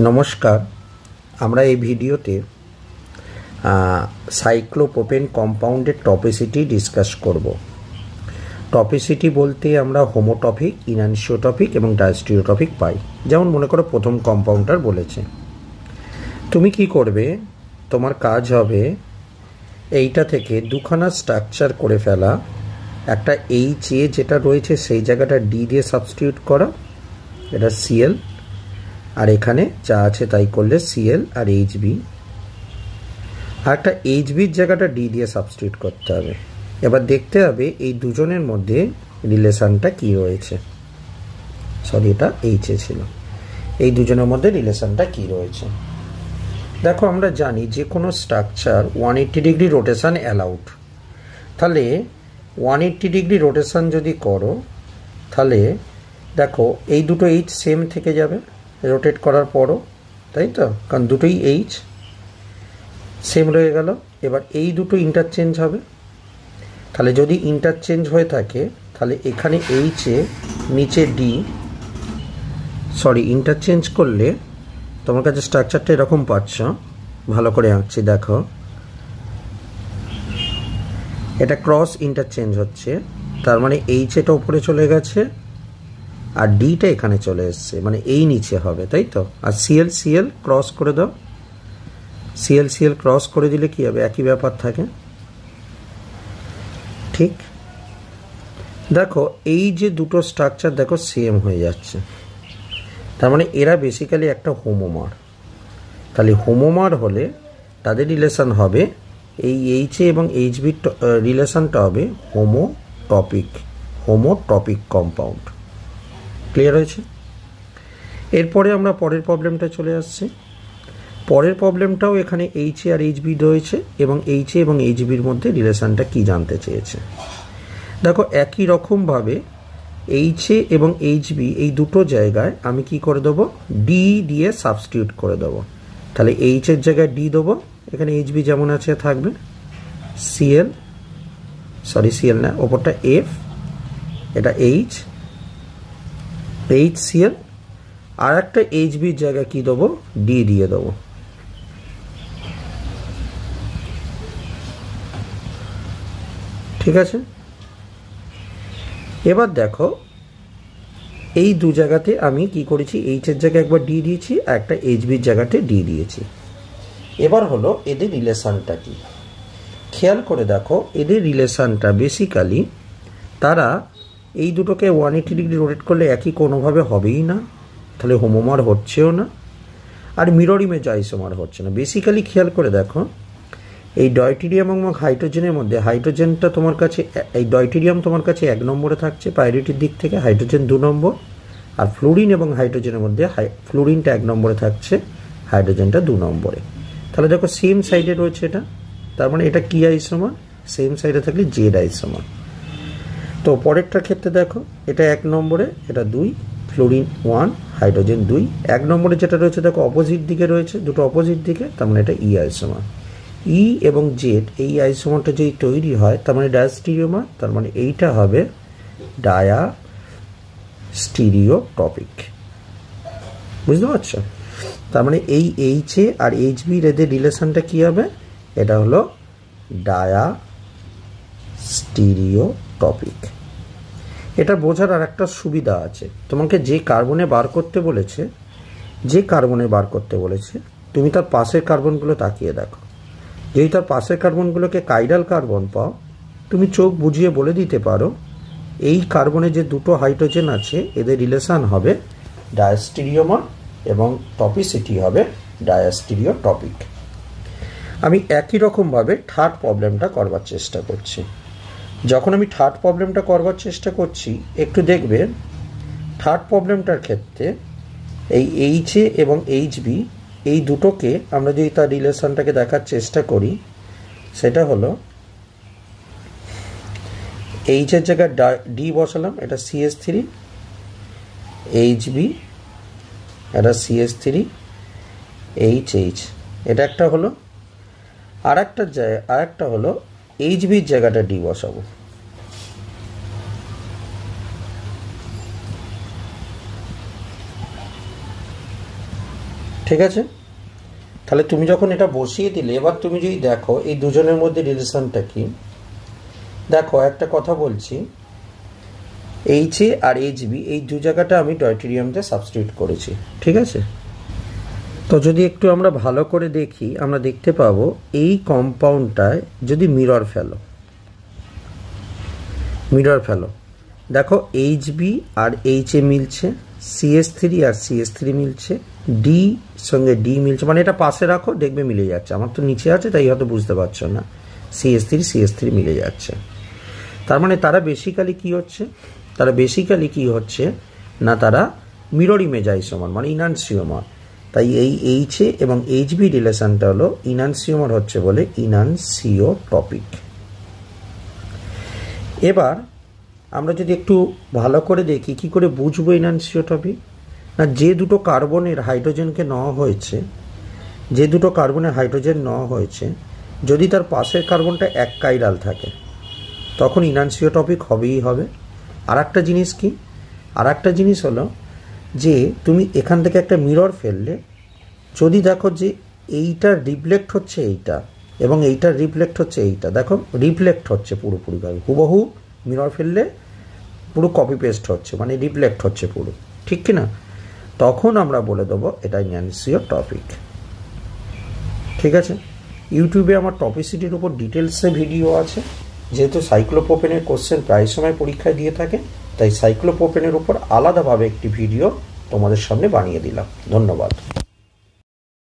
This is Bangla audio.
নমস্কার, আমরা এই ভিডিওতে সাইক্লোপ্রোপেন কম্পাউন্ডের টপিসিটি ডিসকাস করব। টপিসিটি বলতে আমরা হোমোটপিক, ইনানসিওটপিক এবং ডায়াস্টিরিওটপিক পাই। যেমন মনে করো প্রথম কম্পাউন্ডার বলেছে, তুমি কি করবে, তোমার কাজ হবে এইটা থেকে দুখানা স্ট্রাকচার করে ফেলা। একটা এইচ এ যেটা রয়েছে সেই জায়গাটা ডি দিয়ে সাবস্টিটিউট করা, এটা সিএল, আর এখানে যা আছে তাই করলে সিএল আর এইচবি। আর একটা এইচবির জায়গাটা ডি দিয়ে সাবস্টিটিউট করতে হবে। এবার দেখতে হবে এই দুজনের মধ্যে রিলেশনটা কি রয়েছে। সরি, এটা এইচ এ ছিল। এই দুজনের মধ্যে রিলেশনটা কি রয়েছে দেখো। আমরা জানি যে কোনো স্ট্রাকচার 180 ডিগ্রি রোটেশন অ্যালাউড। তাহলে 180 ডিগ্রি রোটেশন যদি করো, তাহলে দেখো এই দুটো এইচ সেম থেকে যাবে রোটেট করার পরও, তাই তো? কারণ দুটোই এইচ সেম রয়ে গেল। এবার এই দুটো ইন্টারচেঞ্জ হবে। তাহলে যদি ইন্টারচেঞ্জ হয়ে থাকে, তাহলে এখানে এইচ এ নিচে ডি, সরি ইন্টারচেঞ্জ করলে তোমার কাছে স্ট্রাকচারটা এরকম পাচ্ছ। ভালো করে আঁকছি, দেখো এটা ক্রস ইন্টারচেঞ্জ হচ্ছে, তার মানে এইচ এটা উপরে চলে গেছে আর ডিটা এখানে চলে এসছে, মানে এই নিচে হবে, তাই তো? আর সিএল সিএল ক্রস করে দাও, সিএল সিএল ক্রস করে দিলে কি হবে, একই ব্যাপার থাকে। ঠিক দেখো, এই যে দুটো স্ট্রাকচার দেখো সেম হয়ে যাচ্ছে, তার মানে এরা বেসিক্যালি একটা হোমোমার। তাহলে হোমোমার হলে তাদের রিলেশন হবে, এই এইচ এ এবং এইচবির রিলেশনটা হবে হোমোটপিক কম্পাউন্ড। ক্লিয়ার হয়েছে? এরপরে আমরা পরের প্রবলেমটা চলে আসছি। পরের প্রবলেমটাও এখানে এইচ এ আর এইচবি রয়েছে এবং এইচ এ এবং এইচবির মধ্যে রিলেশনটা কি জানতে চেয়েছে। দেখো একই রকমভাবে এইচ এ এবং এইচবি এই দুটো জায়গায় আমি কি করে দেবো, ডি দিয়ে সাবস্টিটিউট করে দেবো। তাহলে এইচ এর জায়গায় ডি দেবো, এখানে এইচবি যেমন আছে থাকবে, সিএল, সরি সিএল না, ওপরটা এফ, এটা এইচ সিএল, আর একটা এইচবির জায়গায় কি দেবো, ডি দিয়ে দেবো। ঠিক আছে? এবার দেখো এই দু জায়গাতে আমি কি করেছি, এইচ এর জায়গায় একবার ডি দিয়েছি আর একটা এইচবির জায়গাতে ডি দিয়েছি। এবার হলো এদের রিলেশনটা কি, খেয়াল করে দেখো। এদের রিলেশনটা বেসিক্যালি তারা এই দুটোকে 180 ডিগ্রি রোটেট করলে একই কোনোভাবে হবেই না, তাহলে হোমোমার হচ্ছেও না, আর মিরর ইমেজ আইসোমার হচ্ছে না। বেসিক্যালি খেয়াল করে দেখো, এই ডয়টেরিয়াম এবং হাইড্রোজেনের মধ্যে হাইড্রোজেনটা তোমার কাছে, এই ডয়টেরিয়াম তোমার কাছে 1 নম্বরে থাকছে প্রায়োরিটির দিক থেকে, হাইড্রোজেন 2 নম্বর, আর ফ্লুরিন এবং হাইড্রোজেনের মধ্যে ফ্লুরিনটা 1 নম্বরে থাকছে, হাইড্রোজেনটা 2 নম্বরে। তাহলে দেখো সেম সাইডে রয়েছে এটা, তার মানে এটা কি আইসোমার, সেম সাইডে থাকলে জেড আইসোমার। তো পরেরটার ক্ষেত্রে দেখো, এটা 1 নম্বরে, এটা 2, ফ্লুরিন 1, হাইড্রোজেন 2। 1 নম্বরে যেটা রয়েছে দেখো অপোজিট দিকে রয়েছে, দুটো অপোজিট দিকে, তার মানে এটা ই আইসোমার। ই এবং জেড এই আইসোমারটা যদি তৈরি হয়, তার মানে ডায়াস্টিরিওমার, তার মানে এইটা হবে ডায়াস্টিরিওটপিক। বুঝতে পারছো? তার মানে এই এইচ এ আর এইচবি এদের রিলেশনটা কি হবে, এটা হলো ডায়াস্টিরিওটপিক। এটা বোঝার আর একটা সুবিধা আছে, তোমাকে যে কার্বনে বার করতে বলেছে, তুমি তার পাশের কার্বনগুলো তাকিয়ে দেখো। যদি তার পাশের কার্বনগুলোকে কাইরাল কার্বন পাও, তুমি চোখ বুঝিয়ে বলে দিতে পারো এই কার্বনে যে দুটো হাইড্রোজেন আছে এদের রিলেশন হবে ডায়াস্টিরিওমার এবং টপিসিটি হবে ডায়াস্টিরিওটপিক। আমি একই রকমভাবে থার্ড প্রবলেমটা করবার চেষ্টা করছি। যখন আমি থার্ড প্রবলেমটা করবার চেষ্টা করছি, একটু দেখবে থার্ড প্রবলেমটার ক্ষেত্রে এই এইচ এ এবং এইচবি এই দুটোকে আমরা যদি তার রিলেশনটাকে দেখার চেষ্টা করি, সেটা হলো এইচ এর জায়গায় ডি বসালাম, এটা CH3, এইচবি এটা CH3, এইচ, এটা একটা হলো। আর একটা হলো এইচবির জায়গাটা ডি বসাবো। ঠিক আছে, তাহলে তুমি যখন এটা বসিয়ে দিলে, এবার তুমি যদি দেখো এই দুজনের মধ্যে রিলেশনটা কি, দেখো একটা কথা বলছি, HA আর HB এই দু জায়গাটা আমি ডয়টেরিয়ামতে সাবস্টিটিউট করেছি। ঠিক আছে, তো যদি একটু আমরা ভালো করে দেখি, আমরা দেখতে পাবো এই কম্পাউন্ডটায় যদি মিরর ফেলো, দেখো HB আর HA মিলছে, CH3 আর CH3 মিলছে, D সঙ্গে D মিলছে, মানে এটা পাশে রাখো দেখবে মিলে যাচ্ছে। আমার তো নিচে আছে তাই হয়তো বুঝতে পারছো না, CH3 মিলে যাচ্ছে। তার মানে তারা বেসিক্যালি কি হচ্ছে না, তারা মিরর ইমেজ আইসোমার, মানে ইনানসিওমার। তাই এই HA এবং HB রিলেশনটা হলো ইনানসিওমার হচ্ছে বলে ইনানসিওটপিক। এবার আমরা যদি একটু ভালো করে দেখি কি করে বুঝবো ইনানসিওটপিক, না যে দুটো কার্বনের হাইড্রোজেনকে নেওয়া হয়েছে, যদি তার পাশের কার্বনটা এক কাইরাল থাকে তখন ইনানসিওটপিক হবেই হবে। আর একটা জিনিস হলো যে তুমি এখান থেকে একটা মিরর ফেললে, যদি দেখো যে এইটার রিফ্লেক্ট হচ্ছে এইটা এবং এইটার রিফ্লেক্ট হচ্ছে এইটা, দেখো রিফ্লেক্ট হচ্ছে পুরোপুরিভাবে, হুবহু মিরর ফেললে পুরো কপি পেস্ট হচ্ছে, মানে রিফ্লেক্ট হচ্ছে পুরো, ঠিক কি না? তখন আমরা বলে দেবো এটা ইনানসিওটপিক। ঠিক আছে, ইউটিউবে আমার টপিসিটির উপর ডিটেলসে ভিডিও আছে। যেহেতু সাইক্লোপ্রোপেনের কোশ্চেন প্রায় সময় পরীক্ষায় দিয়ে থাকে, তাই সাইক্লোপ্রোপেনের উপর আলাদাভাবে একটি ভিডিও তোমাদের সামনে বানিয়ে দিলাম। ধন্যবাদ।